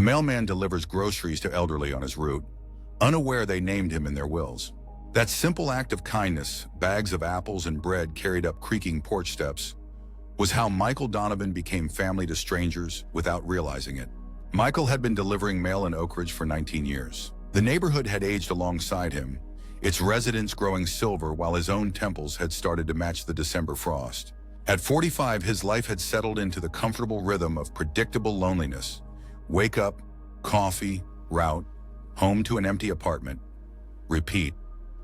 mailman delivers groceries to elderly on his route, unaware they named him in their wills. That simple act of kindness, bags of apples and bread carried up creaking porch steps, was how Michael Donovan became family to strangers without realizing it. Michael had been delivering mail in Oak Ridge for 19 years. The neighborhood had aged alongside him, its residents growing silver while his own temples had started to match the December frost. At 45, his life had settled into the comfortable rhythm of predictable loneliness. Wake up, coffee, route, home to an empty apartment. Repeat.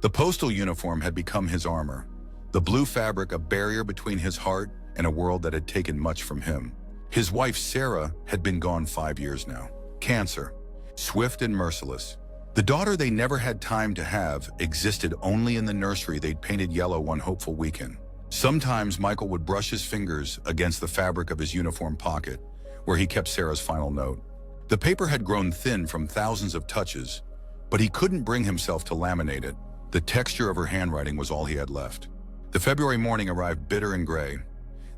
The postal uniform had become his armor, the blue fabric a barrier between his heart and a world that had taken much from him. His wife, Sarah, had been gone 5 years now. Cancer, swift and merciless. The daughter they never had time to have existed only in the nursery they'd painted yellow one hopeful weekend. Sometimes Michael would brush his fingers against the fabric of his uniform pocket, where he kept Sarah's final note. The paper had grown thin from thousands of touches, but he couldn't bring himself to laminate it. The texture of her handwriting was all he had left. The February morning arrived bitter and gray,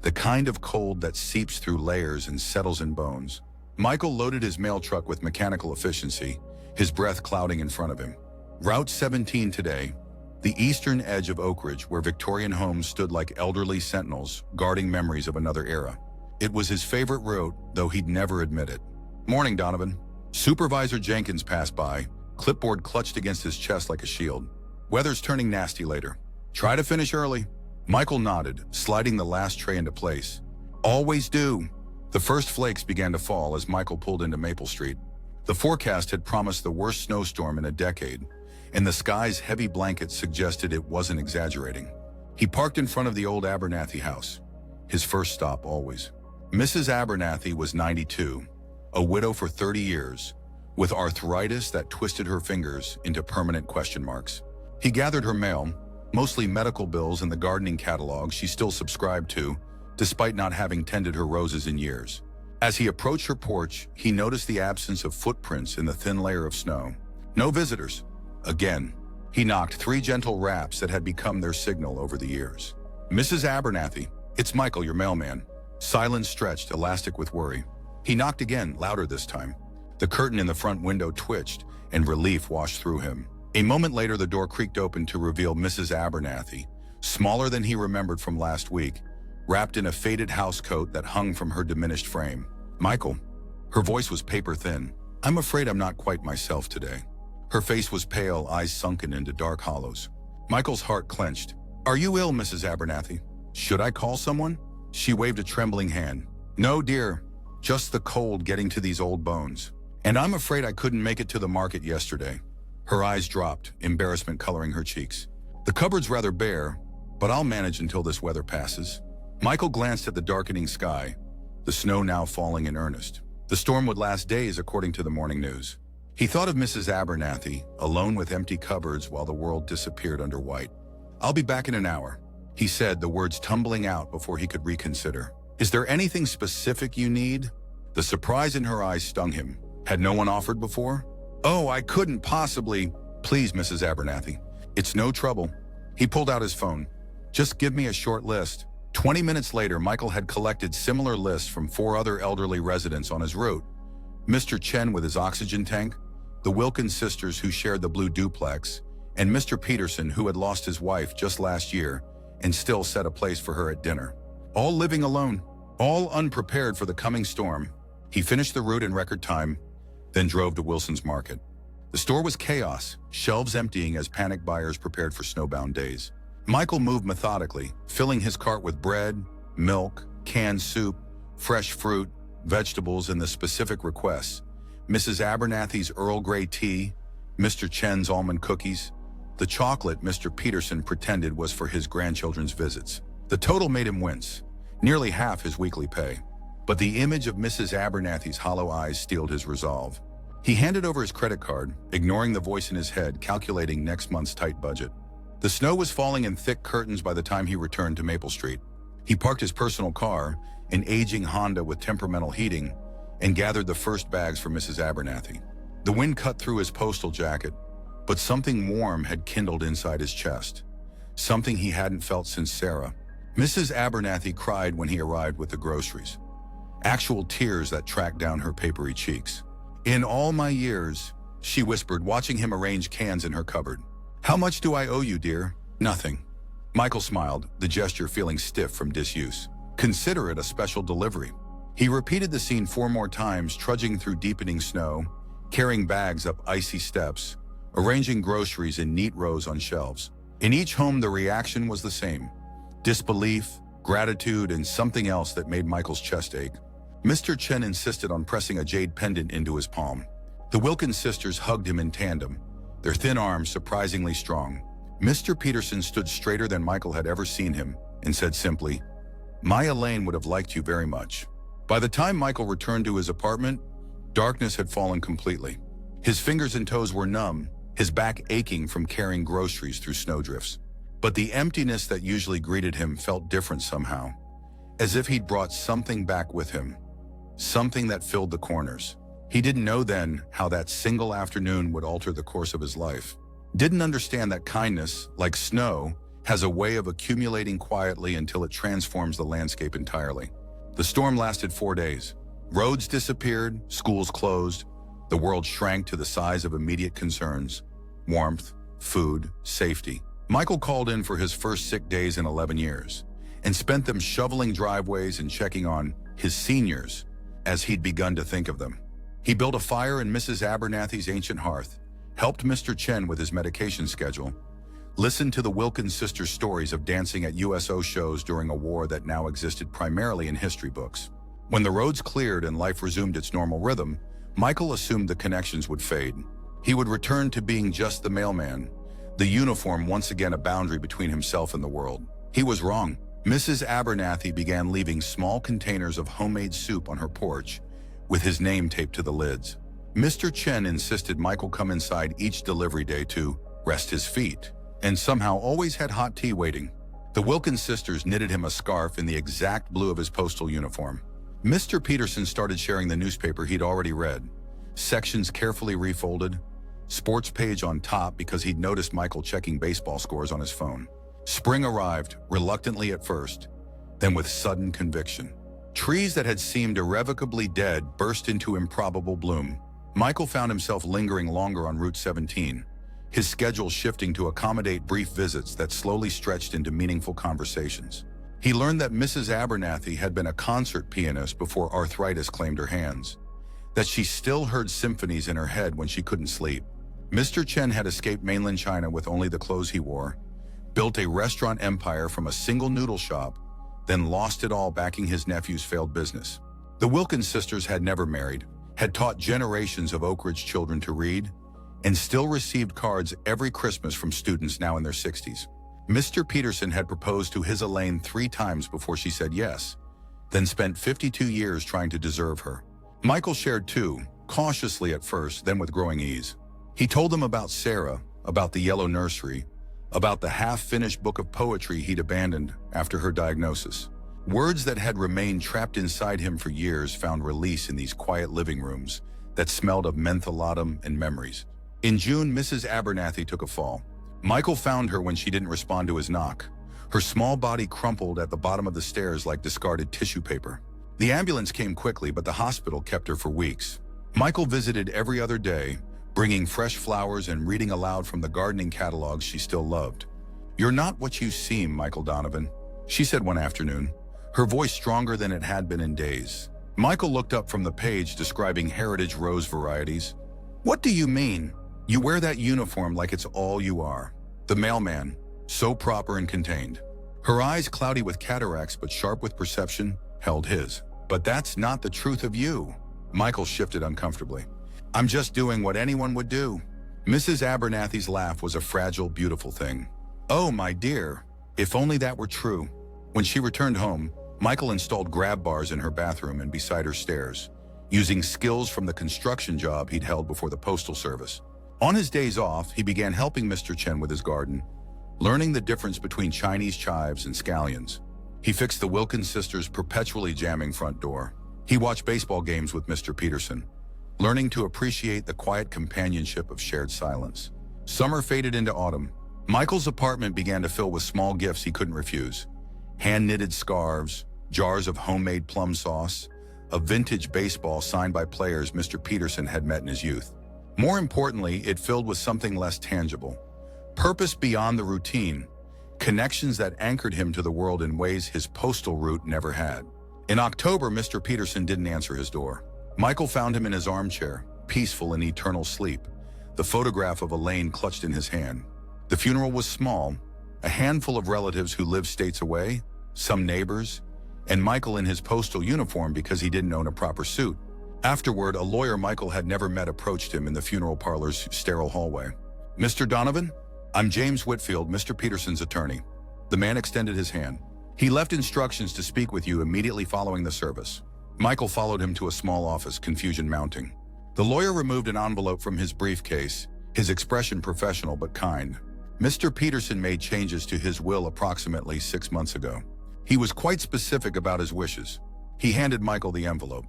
the kind of cold that seeps through layers and settles in bones. Michael loaded his mail truck with mechanical efficiency, his breath clouding in front of him. Route 17 today, the eastern edge of Oak Ridge, where Victorian homes stood like elderly sentinels, guarding memories of another era. It was his favorite route, though he'd never admit it. Morning, Donovan. Supervisor Jenkins passed by, clipboard clutched against his chest like a shield. Weather's turning nasty later. Try to finish early. Michael nodded, sliding the last tray into place. Always do. The first flakes began to fall as Michael pulled into Maple Street. The forecast had promised the worst snowstorm in a decade, and the sky's heavy blankets suggested it wasn't exaggerating. He parked in front of the old Abernathy house, his first stop always. Mrs. Abernathy was 92, a widow for 30 years, with arthritis that twisted her fingers into permanent question marks. He gathered her mail, mostly medical bills and the gardening catalog she still subscribed to, despite not having tended her roses in years. As he approached her porch, he noticed the absence of footprints in the thin layer of snow. No visitors. Again, he knocked 3 gentle raps that had become their signal over the years. Mrs. Abernathy, it's Michael, your mailman. Silence stretched, elastic with worry. He knocked again, louder this time. The curtain in the front window twitched, and relief washed through him. A moment later, the door creaked open to reveal Mrs. Abernathy, smaller than he remembered from last week, wrapped in a faded housecoat that hung from her diminished frame. Michael. Her voice was paper thin. I'm afraid I'm not quite myself today. Her face was pale, eyes sunken into dark hollows. Michael's heart clenched. Are you ill, Mrs. Abernathy? Should I call someone? She waved a trembling hand. No, dear. Just the cold getting to these old bones. And I'm afraid I couldn't make it to the market yesterday. Her eyes dropped, embarrassment coloring her cheeks. The cupboard's rather bare, but I'll manage until this weather passes. Michael glanced at the darkening sky, the snow now falling in earnest. The storm would last days, according to the morning news. He thought of Mrs. Abernathy, alone with empty cupboards while the world disappeared under white. I'll be back in an hour, he said, the words tumbling out before he could reconsider. Is there anything specific you need? The surprise in her eyes stung him. Had no one offered before? Oh, I couldn't possibly. Please, Mrs. Abernathy. It's no trouble. He pulled out his phone. Just give me a short list. 20 minutes later, Michael had collected similar lists from 4 other elderly residents on his route. Mr. Chen with his oxygen tank, the Wilkins sisters who shared the blue duplex, and Mr. Peterson who had lost his wife just last year and still set a place for her at dinner. All living alone, all unprepared for the coming storm. He finished the route in record time, then drove to Wilson's Market. The store was chaos, shelves emptying as panic buyers prepared for snowbound days. Michael moved methodically, filling his cart with bread, milk, canned soup, fresh fruit, vegetables, and the specific requests. Mrs. Abernathy's Earl Grey tea, Mr. Chen's almond cookies, the chocolate Mr. Peterson pretended was for his grandchildren's visits. The total made him wince, nearly half his weekly pay. But the image of Mrs. Abernathy's hollow eyes steeled his resolve. He handed over his credit card, ignoring the voice in his head, calculating next month's tight budget. The snow was falling in thick curtains by the time he returned to Maple Street. He parked his personal car, an aging Honda with temperamental heating, and gathered the first bags for Mrs. Abernathy. The wind cut through his postal jacket, but something warm had kindled inside his chest, something he hadn't felt since Sarah. Mrs. Abernathy cried when he arrived with the groceries, actual tears that tracked down her papery cheeks. "In all my years," she whispered, watching him arrange cans in her cupboard. "How much do I owe you, dear?" "Nothing." Michael smiled, the gesture feeling stiff from disuse. "Consider it a special delivery." He repeated the scene 4 more times, trudging through deepening snow, carrying bags up icy steps, arranging groceries in neat rows on shelves. In each home, the reaction was the same: disbelief, gratitude, and something else that made Michael's chest ache. Mr. Chen insisted on pressing a jade pendant into his palm. The Wilkins sisters hugged him in tandem, their thin arms surprisingly strong. Mr. Peterson stood straighter than Michael had ever seen him and said simply, "My Elaine would have liked you very much." By the time Michael returned to his apartment, darkness had fallen completely. His fingers and toes were numb, his back aching from carrying groceries through snowdrifts. But the emptiness that usually greeted him felt different somehow, as if he'd brought something back with him, something that filled the corners. He didn't know then how that single afternoon would alter the course of his life. Didn't understand that kindness, like snow, has a way of accumulating quietly until it transforms the landscape entirely. The storm lasted 4 days. Roads disappeared, schools closed, the world shrank to the size of immediate concerns: warmth, food, safety. Michael called in for his first sick days in 11 years and spent them shoveling driveways and checking on his seniors as he'd begun to think of them. He built a fire in Mrs. Abernathy's ancient hearth, helped Mr. Chen with his medication schedule, listened to the Wilkins sisters' stories of dancing at USO shows during a war that now existed primarily in history books. When the roads cleared and life resumed its normal rhythm, Michael assumed the connections would fade. He would return to being just the mailman, the uniform once again a boundary between himself and the world. He was wrong. Mrs. Abernathy began leaving small containers of homemade soup on her porch, with his name taped to the lids. Mr. Chen insisted Michael come inside each delivery day to rest his feet, and somehow always had hot tea waiting. The Wilkins sisters knitted him a scarf in the exact blue of his postal uniform. Mr. Peterson started sharing the newspaper he'd already read, sections carefully refolded, sports page on top because he'd noticed Michael checking baseball scores on his phone. Spring arrived, reluctantly at first, then with sudden conviction. Trees that had seemed irrevocably dead burst into improbable bloom. Michael found himself lingering longer on Route 17, his schedule shifting to accommodate brief visits that slowly stretched into meaningful conversations. He learned that Mrs. Abernathy had been a concert pianist before arthritis claimed her hands, that she still heard symphonies in her head when she couldn't sleep. Mr. Chen had escaped mainland China with only the clothes he wore, built a restaurant empire from a single noodle shop, then lost it all backing his nephew's failed business. The Wilkins sisters had never married, had taught generations of Oak Ridge children to read, and still received cards every Christmas from students now in their 60s. Mr. Peterson had proposed to his Elaine 3 times before she said yes, then spent 52 years trying to deserve her. Michael shared too, cautiously at first, then with growing ease. He told them about Sarah, about the yellow nursery, about the half-finished book of poetry he'd abandoned after her diagnosis. Words that had remained trapped inside him for years found release in these quiet living rooms that smelled of mentholatum and memories. In June, Mrs. Abernathy took a fall. Michael found her when she didn't respond to his knock. Her small body crumpled at the bottom of the stairs like discarded tissue paper. The ambulance came quickly, but the hospital kept her for weeks. Michael visited every other day, bringing fresh flowers and reading aloud from the gardening catalogs she still loved. "You're not what you seem, Michael Donovan," she said one afternoon, her voice stronger than it had been in days. Michael looked up from the page describing heritage rose varieties. "What do you mean? You wear that uniform like it's all you are." The mailman, so proper and contained. Her eyes, cloudy with cataracts but sharp with perception, held his. "But that's not the truth of you." Michael shifted uncomfortably. "I'm just doing what anyone would do." Mrs. Abernathy's laugh was a fragile, beautiful thing. "Oh, my dear, if only that were true." When she returned home, Michael installed grab bars in her bathroom and beside her stairs, using skills from the construction job he'd held before the Postal Service. On his days off, he began helping Mr. Chen with his garden, learning the difference between Chinese chives and scallions. He fixed the Wilkins sisters' perpetually jamming front door. He watched baseball games with Mr. Peterson, learning to appreciate the quiet companionship of shared silence. Summer faded into autumn. Michael's apartment began to fill with small gifts he couldn't refuse. Hand-knitted scarves, jars of homemade plum sauce, a vintage baseball signed by players Mr. Peterson had met in his youth. More importantly, it filled with something less tangible. Purpose beyond the routine, connections that anchored him to the world in ways his postal route never had. In October, Mr. Peterson didn't answer his door. Michael found him in his armchair, peaceful in eternal sleep, the photograph of Elaine clutched in his hand. The funeral was small, a handful of relatives who lived states away, some neighbors, and Michael in his postal uniform because he didn't own a proper suit. Afterward, a lawyer Michael had never met approached him in the funeral parlor's sterile hallway. "Mr. Donovan? I'm James Whitfield, Mr. Peterson's attorney." The man extended his hand. "He left instructions to speak with you immediately following the service." Michael followed him to a small office, confusion mounting. The lawyer removed an envelope from his briefcase, his expression professional but kind. Mr. Peterson made changes to his will approximately 6 months ago. He was quite specific about his wishes. He handed Michael the envelope.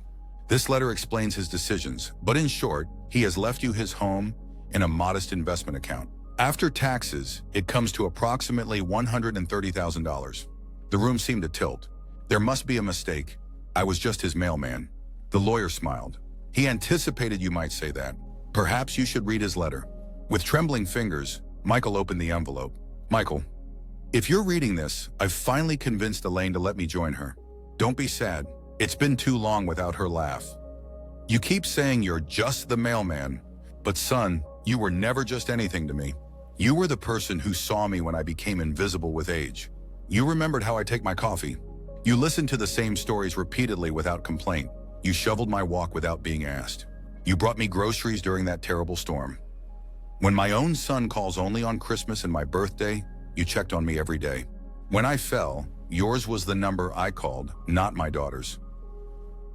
"This letter explains his decisions, but in short, he has left you his home and a modest investment account. After taxes, it comes to approximately $130,000. The room seemed to tilt. "There must be a mistake. I was just his mailman." The lawyer smiled. "He anticipated you might say that. Perhaps you should read his letter." With trembling fingers, Michael opened the envelope. "Michael, if you're reading this, I've finally convinced Elaine to let me join her. Don't be sad. It's been too long without her laugh. You keep saying you're just the mailman, but son, you were never just anything to me. You were the person who saw me when I became invisible with age. You remembered how I take my coffee. You listened to the same stories repeatedly without complaint. You shoveled my walk without being asked. You brought me groceries during that terrible storm. When my own son calls only on Christmas and my birthday, you checked on me every day. When I fell, yours was the number I called, not my daughter's.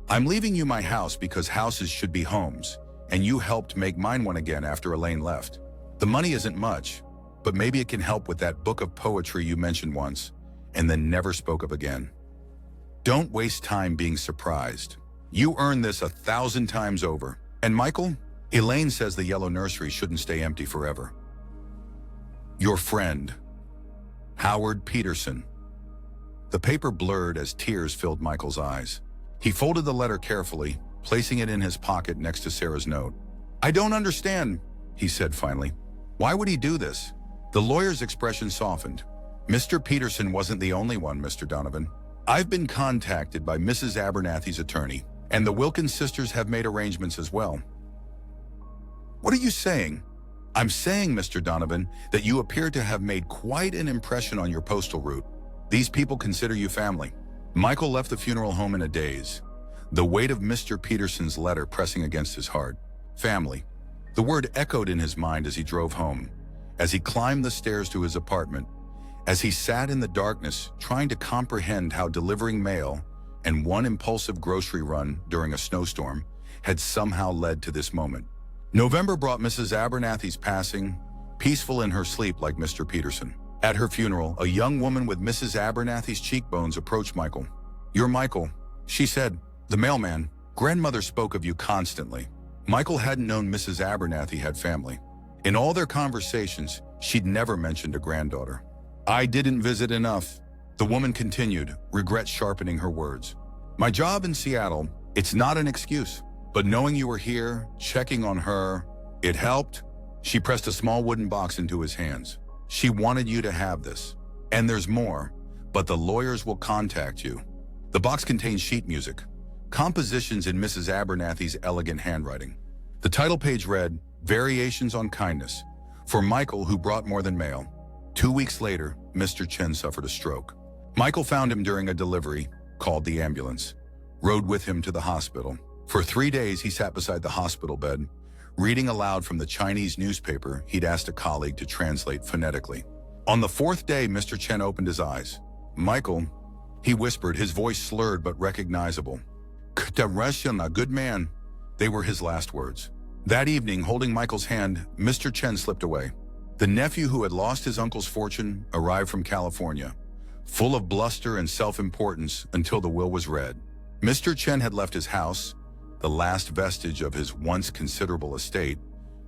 I'm leaving you my house because houses should be homes, and you helped make mine one again after Elaine left. The money isn't much, but maybe it can help with that book of poetry you mentioned once, and then never spoke of again. Don't waste time being surprised. You earned this 1,000 times over. And Michael, Elaine says the yellow nursery shouldn't stay empty forever. Your friend, Howard Peterson." The paper blurred as tears filled Michael's eyes. He folded the letter carefully, placing it in his pocket next to Sarah's note. "I don't understand," he said finally. "Why would he do this?" The lawyer's expression softened. "Mr. Peterson wasn't the only one, Mr. Donovan. I've been contacted by Mrs. Abernathy's attorney, and the Wilkins sisters have made arrangements as well." "What are you saying?" "I'm saying, Mr. Donovan, that you appear to have made quite an impression on your postal route. These people consider you family." Michael left the funeral home in a daze, the weight of Mr. Peterson's letter pressing against his heart. Family. The word echoed in his mind as he drove home, as he climbed the stairs to his apartment, as he sat in the darkness trying to comprehend how delivering mail and one impulsive grocery run during a snowstorm had somehow led to this moment. November brought Mrs. Abernathy's passing, peaceful in her sleep like Mr. Peterson. At her funeral, a young woman with Mrs. Abernathy's cheekbones approached Michael. "You're Michael," she said, "the mailman. Grandmother spoke of you constantly." Michael hadn't known Mrs. Abernathy had family. In all their conversations, she'd never mentioned a granddaughter. "I didn't visit enough," the woman continued, regret sharpening her words. "My job in Seattle, it's not an excuse. But knowing you were here, checking on her, it helped." She pressed a small wooden box into his hands. "She wanted you to have this. And there's more, but the lawyers will contact you." The box contained sheet music, compositions in Mrs. Abernathy's elegant handwriting. The title page read, "Variations on Kindness," for Michael, who brought more than mail. 2 weeks later, Mr. Chen suffered a stroke. Michael found him during a delivery, called the ambulance, rode with him to the hospital. For 3 days, he sat beside the hospital bed, reading aloud from the Chinese newspaper he'd asked a colleague to translate phonetically. On the 4th day, Mr. Chen opened his eyes. "Michael," he whispered, his voice slurred but recognizable. "K'ta a good man." They were his last words. That evening, holding Michael's hand, Mr. Chen slipped away. The nephew who had lost his uncle's fortune arrived from California, full of bluster and self-importance until the will was read. Mr. Chen had left his house, the last vestige of his once considerable estate,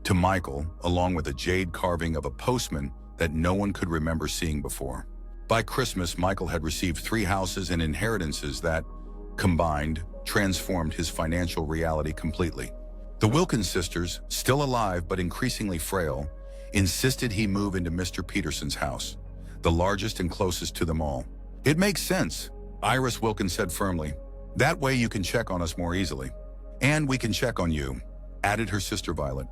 to Michael, along with a jade carving of a postman that no one could remember seeing before. By Christmas, Michael had received 3 houses and inheritances that, combined, transformed his financial reality completely. The Wilkins sisters, still alive but increasingly frail, insisted he move into Mr. Peterson's house, the largest and closest to them all. "It makes sense," Iris Wilkins said firmly. "That way you can check on us more easily. And we can check on you," added her sister Violet.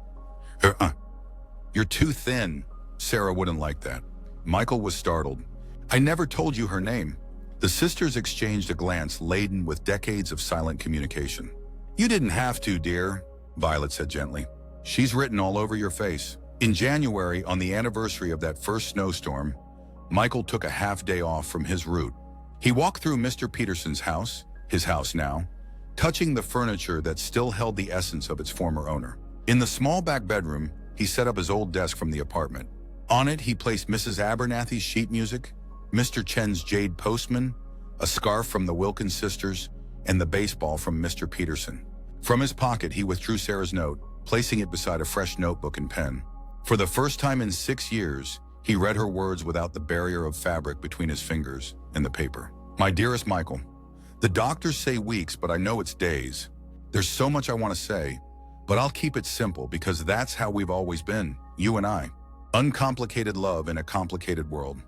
"You're too thin." Sarah wouldn't like that. Michael was startled. "I never told you her name." The sisters exchanged a glance laden with decades of silent communication. "You didn't have to, dear," Violet said gently. "She's written all over your face." In January, on the anniversary of that first snowstorm, Michael took a half-day off from his route. He walked through Mr. Peterson's house, his house now, touching the furniture that still held the essence of its former owner. In the small back bedroom, he set up his old desk from the apartment. On it, he placed Mrs. Abernathy's sheet music, Mr. Chen's Jade Postman, a scarf from the Wilkins sisters, and the baseball from Mr. Peterson. From his pocket, he withdrew Sarah's note, placing it beside a fresh notebook and pen. For the first time in 6 years, he read her words without the barrier of fabric between his fingers and the paper. "My dearest Michael, the doctors say weeks, but I know it's days. There's so much I want to say, but I'll keep it simple because that's how we've always been, you and I. Uncomplicated love in a complicated world.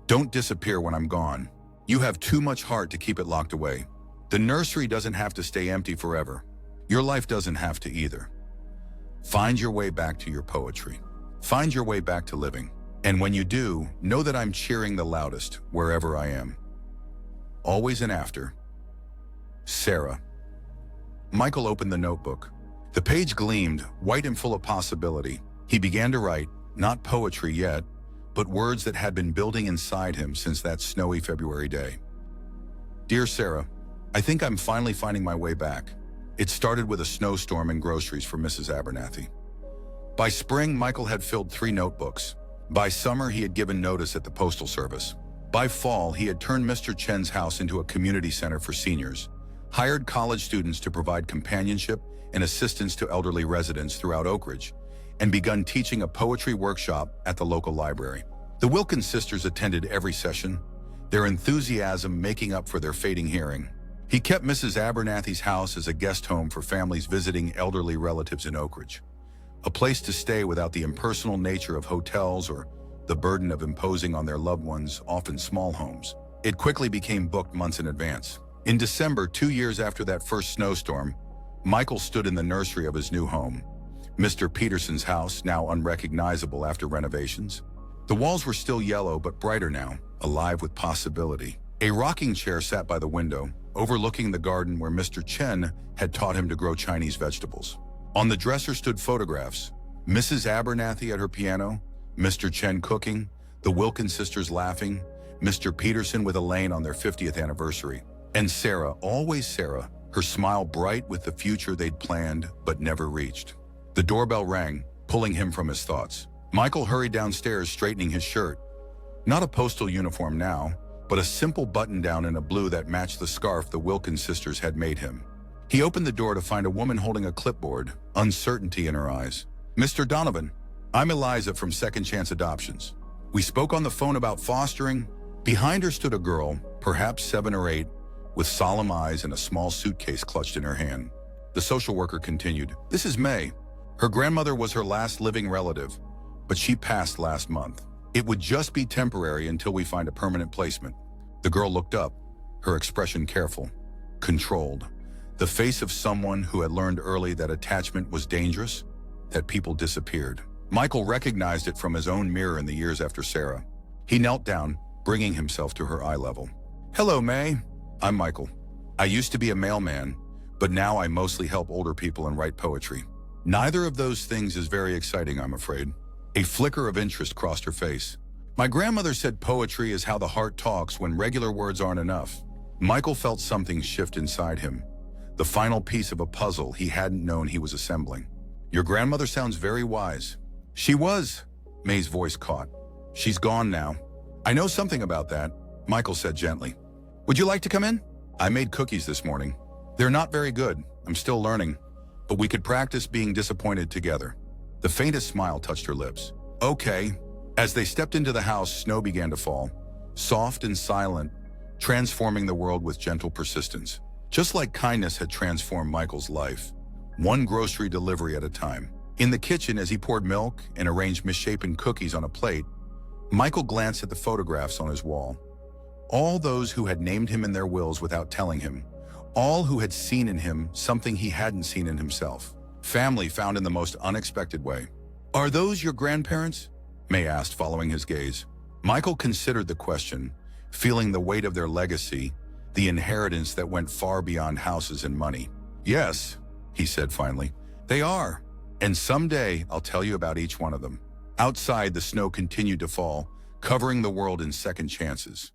Don't disappear when I'm gone. You have too much heart to keep it locked away. The nursery doesn't have to stay empty forever. Your life doesn't have to either. Find your way back to your poetry. Find your way back to living. And when you do, know that I'm cheering the loudest wherever I am. Always and after, Sarah." Michael opened the notebook. The page gleamed, white and full of possibility. He began to write, not poetry yet, but words that had been building inside him since that snowy February day. "Dear Sarah, I think I'm finally finding my way back. It started with a snowstorm and groceries for Mrs. Abernathy. By spring, Michael had filled 3 notebooks. By summer, he had given notice at the Postal Service. By fall, he had turned Mr. Chen's house into a community center for seniors, hired college students to provide companionship and assistance to elderly residents throughout Oak Ridge, and begun teaching a poetry workshop at the local library. The Wilkins sisters attended every session, their enthusiasm making up for their fading hearing. He kept Mrs. Abernathy's house as a guest home for families visiting elderly relatives in Oak Ridge, a place to stay without the impersonal nature of hotels or the burden of imposing on their loved ones, often small homes. It quickly became booked months in advance. In December, 2 years after that first snowstorm, Michael stood in the nursery of his new home, Mr. Peterson's house, now unrecognizable after renovations. The walls were still yellow but brighter now, alive with possibility. A rocking chair sat by the window, overlooking the garden where Mr. Chen had taught him to grow Chinese vegetables. On the dresser stood photographs, Mrs. Abernathy at her piano, Mr. Chen cooking, the Wilkins sisters laughing, Mr. Peterson with Elaine on their 50th anniversary, and Sarah, always Sarah, her smile bright with the future they'd planned but never reached. The doorbell rang, pulling him from his thoughts. Michael hurried downstairs, straightening his shirt. Not a postal uniform now, but a simple button-down in a blue that matched the scarf the Wilkins sisters had made him. He opened the door to find a woman holding a clipboard, uncertainty in her eyes. "Mr. Donovan, I'm Eliza from Second Chance Adoptions. We spoke on the phone about fostering." Behind her stood a girl, perhaps 7 or 8, with solemn eyes and a small suitcase clutched in her hand. The social worker continued, "This is May. Her grandmother was her last living relative, but she passed last month. It would just be temporary until we find a permanent placement." The girl looked up, her expression careful, controlled, the face of someone who had learned early that attachment was dangerous, that people disappeared. Michael recognized it from his own mirror in the years after Sarah. He knelt down, bringing himself to her eye level. "Hello, May. I'm Michael. I used to be a mailman, but now I mostly help older people and write poetry. Neither of those things is very exciting, I'm afraid." A flicker of interest crossed her face. "My grandmother said poetry is how the heart talks when regular words aren't enough." Michael felt something shift inside him, the final piece of a puzzle he hadn't known he was assembling. "Your grandmother sounds very wise." "She was," May's voice caught. "She's gone now." "I know something about that," Michael said gently. "Would you like to come in? I made cookies this morning. They're not very good, I'm still learning, but we could practice being disappointed together." The faintest smile touched her lips. "Okay." As they stepped into the house, snow began to fall, soft and silent, transforming the world with gentle persistence. Just like kindness had transformed Michael's life, one grocery delivery at a time. In the kitchen, as he poured milk and arranged misshapen cookies on a plate, Michael glanced at the photographs on his wall. All those who had named him in their wills without telling him. All who had seen in him something he hadn't seen in himself. Family found in the most unexpected way. "Are those your grandparents?" May asked, following his gaze. Michael considered the question, feeling the weight of their legacy, the inheritance that went far beyond houses and money. "Yes," he said finally, "they are. And someday I'll tell you about each one of them." Outside, the snow continued to fall, covering the world in second chances.